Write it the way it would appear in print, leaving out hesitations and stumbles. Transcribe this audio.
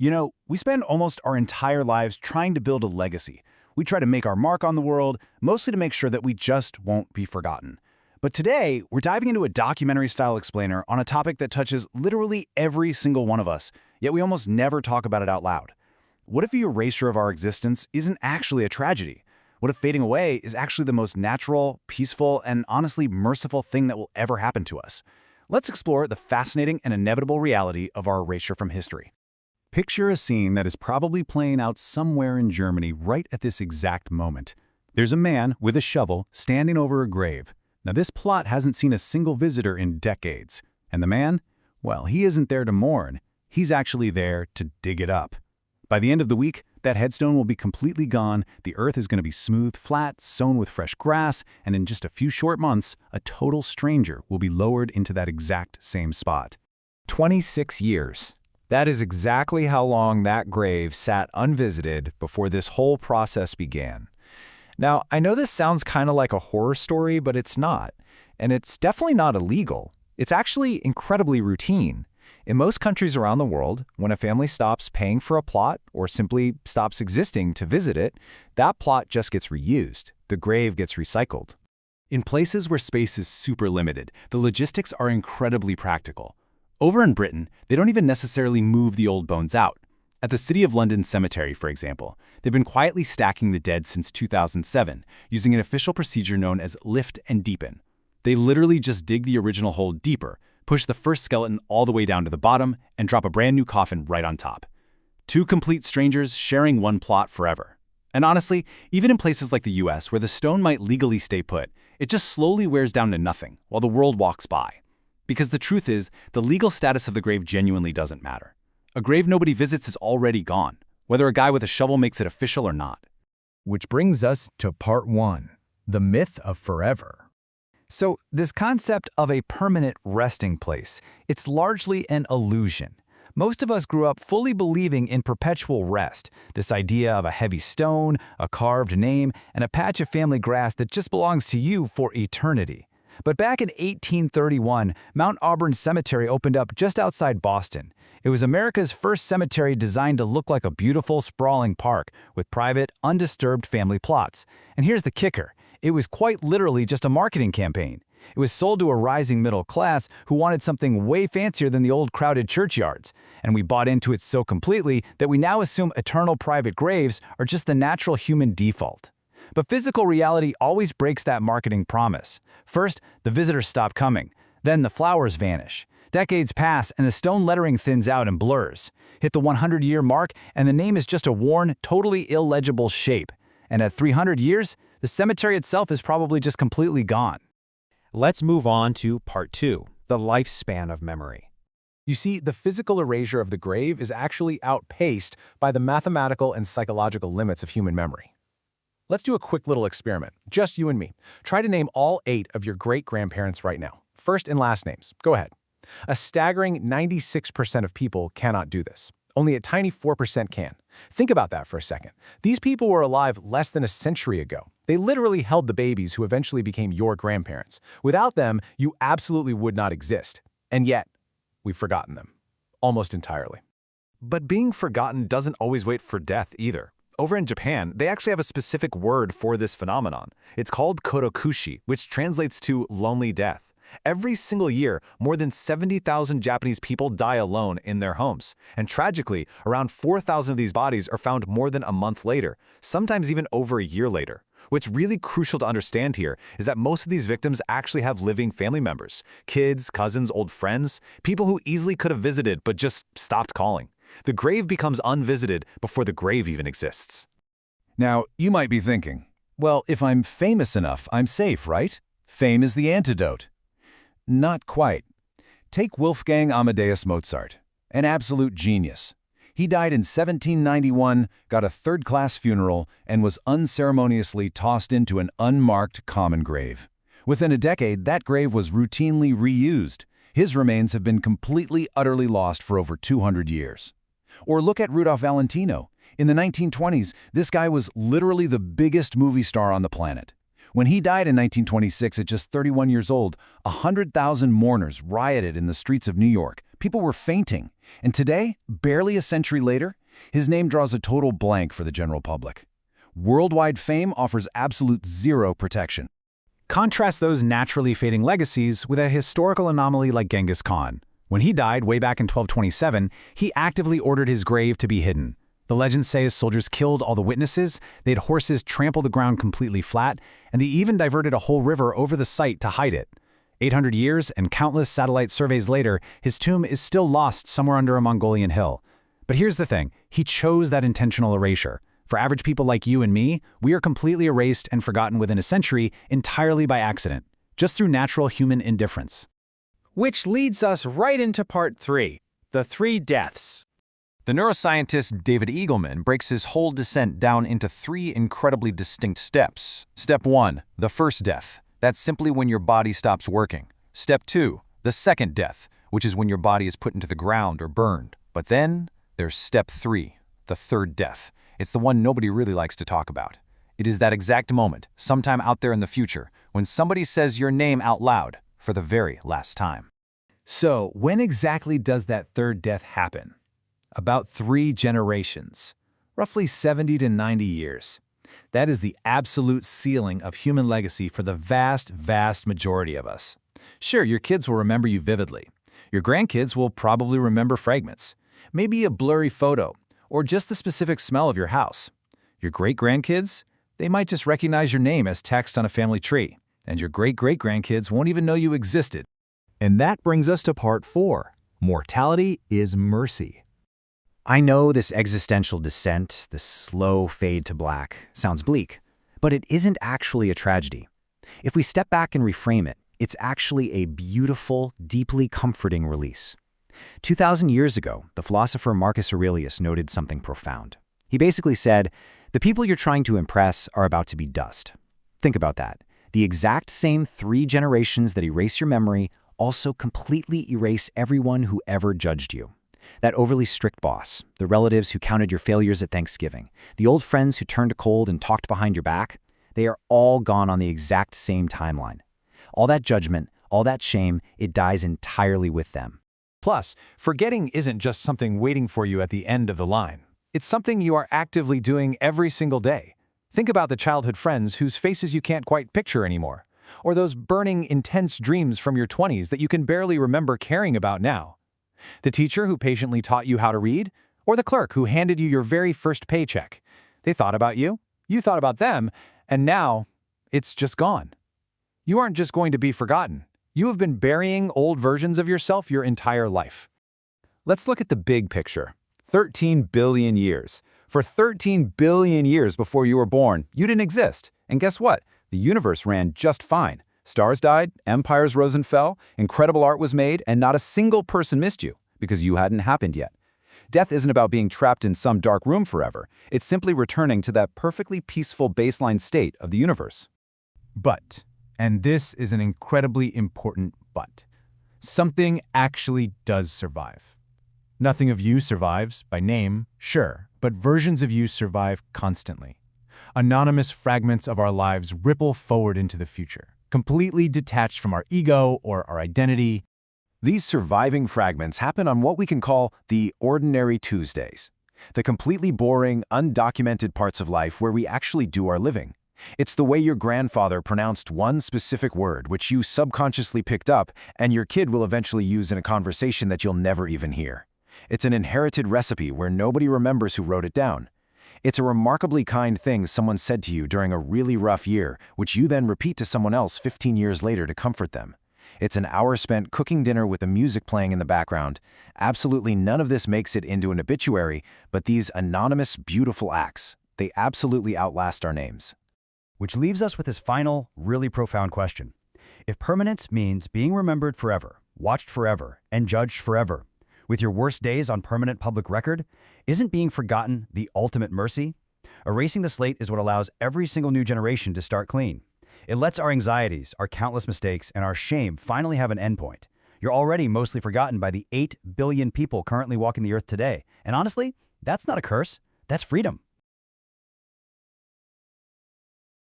We spend almost our entire lives trying to build a legacy. We try to make our mark on the world, mostly to make sure that we just won't be forgotten. But today, we're diving into a documentary-style explainer on a topic that touches literally every single one of us, yet we almost never talk about it out loud. What if the erasure of our existence isn't actually a tragedy? What if fading away is actually the most natural, peaceful, and honestly merciful thing that will ever happen to us? Let's explore the fascinating and inevitable reality of our erasure from history. Picture a scene that is probably playing out somewhere in Germany right at this exact moment. There's a man with a shovel standing over a grave. Now, this plot hasn't seen a single visitor in decades. And the man? Well, he isn't there to mourn. He's actually there to dig it up. By the end of the week, that headstone will be completely gone, the earth is going to be smooth, flat, sown with fresh grass, and in just a few short months, a total stranger will be lowered into that exact same spot. 26 years. That is exactly how long that grave sat unvisited before this whole process began. Now, I know this sounds kind of like a horror story, but it's not. And it's definitely not illegal. It's actually incredibly routine. In most countries around the world, when a family stops paying for a plot or simply stops existing to visit it, that plot just gets reused. The grave gets recycled. In places where space is super limited, the logistics are incredibly practical. Over in Britain, they don't even necessarily move the old bones out. At the City of London Cemetery, for example, they've been quietly stacking the dead since 2007, using an official procedure known as lift and deepen. They literally just dig the original hole deeper, push the first skeleton all the way down to the bottom, and drop a brand new coffin right on top. Two complete strangers sharing one plot forever. And honestly, even in places like the US, where the stone might legally stay put, it just slowly wears down to nothing while the world walks by. Because the truth is, the legal status of the grave genuinely doesn't matter. A grave nobody visits is already gone, whether a guy with a shovel makes it official or not. Which brings us to part 1, the myth of forever. So, this concept of a permanent resting place, it's largely an illusion. Most of us grew up fully believing in perpetual rest, this idea of a heavy stone, a carved name, and a patch of family grass that just belongs to you for eternity. But back in 1831, Mount Auburn Cemetery opened up just outside Boston. It was America's first cemetery designed to look like a beautiful, sprawling park with private, undisturbed family plots. And here's the kicker. It was quite literally just a marketing campaign. It was sold to a rising middle class who wanted something way fancier than the old crowded churchyards. And we bought into it so completely that we now assume eternal private graves are just the natural human default. But physical reality always breaks that marketing promise. First, the visitors stop coming. Then the flowers vanish. Decades pass and the stone lettering thins out and blurs. Hit the 100-year mark and the name is just a worn, totally illegible shape. And at 300 years, the cemetery itself is probably just completely gone. Let's move on to part 2, the lifespan of memory. You see, the physical erasure of the grave is actually outpaced by the mathematical and psychological limits of human memory. Let's do a quick little experiment, just you and me. Try to name all 8 of your great-grandparents right now. First and last names. Go ahead. A staggering 96% of people cannot do this. Only a tiny 4% can. Think about that for a second. These people were alive less than a century ago. They literally held the babies who eventually became your grandparents. Without them, you absolutely would not exist. And yet, we've forgotten them. Almost entirely. But being forgotten doesn't always wait for death either. Over in Japan, they actually have a specific word for this phenomenon. It's called korokushi, which translates to lonely death. Every single year, more than 70,000 Japanese people die alone in their homes. And tragically, around 4,000 of these bodies are found more than a month later, sometimes even over a year later. What's really crucial to understand here is that most of these victims actually have living family members, kids, cousins, old friends, people who easily could have visited but just stopped calling. The grave becomes unvisited before the grave even exists. Now, you might be thinking, well, if I'm famous enough, I'm safe, right? Fame is the antidote. Not quite. Take Wolfgang Amadeus Mozart, an absolute genius. He died in 1791, got a third-class funeral, and was unceremoniously tossed into an unmarked common grave. Within a decade, that grave was routinely reused. His remains have been completely, utterly lost for over 200 years. Or look at Rudolph Valentino. In the 1920s, this guy was literally the biggest movie star on the planet. When he died in 1926 at just 31 years old, 100,000 mourners rioted in the streets of New York, People were fainting. And today, barely a century later, his name draws a total blank for the general public. Worldwide fame offers absolute zero protection. Contrast those naturally fading legacies with a historical anomaly like Genghis Khan. When he died way back in 1227, he actively ordered his grave to be hidden. The legends say his soldiers killed all the witnesses, they had horses trample the ground completely flat, and they even diverted a whole river over the site to hide it. 800 years and countless satellite surveys later, his tomb is still lost somewhere under a Mongolian hill. But here's the thing, he chose that intentional erasure. For average people like you and me, we are completely erased and forgotten within a century entirely by accident, just through natural human indifference. Which leads us right into part 3, the 3 deaths. The neuroscientist David Eagleman breaks his whole descent down into 3 incredibly distinct steps. Step 1, the first death. That's simply when your body stops working. Step 2, the second death, which is when your body is put into the ground or burned. But then there's step 3, the third death. It's the one nobody really likes to talk about. It is that exact moment, sometime out there in the future, when somebody says your name out loud for the very last time. So, when exactly does that third death happen? About 3 generations, roughly 70 to 90 years. That is the absolute ceiling of human legacy for the vast, vast majority of us. Sure, your kids will remember you vividly. Your grandkids will probably remember fragments, maybe a blurry photo, or just the specific smell of your house. Your great-grandkids, they might just recognize your name as text on a family tree, and your great-great-grandkids won't even know you existed. And that brings us to part 4. Mortality is mercy. I know this existential descent, this slow fade to black, sounds bleak, but it isn't actually a tragedy. If we step back and reframe it, it's actually a beautiful, deeply comforting release. 2,000 years ago, the philosopher Marcus Aurelius noted something profound. He basically said, the people you're trying to impress are about to be dust. Think about that. The exact same 3 generations that erase your memory also completely erase everyone who ever judged you. That overly strict boss, the relatives who counted your failures at Thanksgiving, the old friends who turned cold and talked behind your back, they are all gone on the exact same timeline. All that judgment, all that shame, it dies entirely with them. Plus, forgetting isn't just something waiting for you at the end of the line. It's something you are actively doing every single day. Think about the childhood friends whose faces you can't quite picture anymore, or those burning, intense dreams from your 20s that you can barely remember caring about now. The teacher who patiently taught you how to read, or the clerk who handed you your very first paycheck. They thought about you, you thought about them, and now it's just gone. You aren't just going to be forgotten. You have been burying old versions of yourself your entire life. Let's look at the big picture. 13 billion years. For 13 billion years before you were born, you didn't exist. And guess what? The universe ran just fine. Stars died, empires rose and fell, incredible art was made, and not a single person missed you, because you hadn't happened yet. Death isn't about being trapped in some dark room forever. It's simply returning to that perfectly peaceful baseline state of the universe. But, and this is an incredibly important but, something actually does survive. Nothing of you survives, by name, sure, but versions of you survive constantly. Anonymous fragments of our lives ripple forward into the future, completely detached from our ego or our identity. These surviving fragments happen on what we can call the ordinary Tuesdays, the completely boring, undocumented parts of life where we actually do our living. It's the way your grandfather pronounced one specific word which you subconsciously picked up and your kid will eventually use in a conversation that you'll never even hear. It's an inherited recipe where nobody remembers who wrote it down. It's a remarkably kind thing someone said to you during a really rough year, which you then repeat to someone else 15 years later to comfort them. It's an hour spent cooking dinner with the music playing in the background. Absolutely none of this makes it into an obituary, but these anonymous, beautiful acts, they absolutely outlast our names. Which leaves us with this final, really profound question. If permanence means being remembered forever, watched forever, and judged forever, with your worst days on permanent public record, isn't being forgotten the ultimate mercy? Erasing the slate is what allows every single new generation to start clean. It lets our anxieties, our countless mistakes, and our shame finally have an endpoint. You're already mostly forgotten by the 8 billion people currently walking the earth today. And honestly, that's not a curse, that's freedom.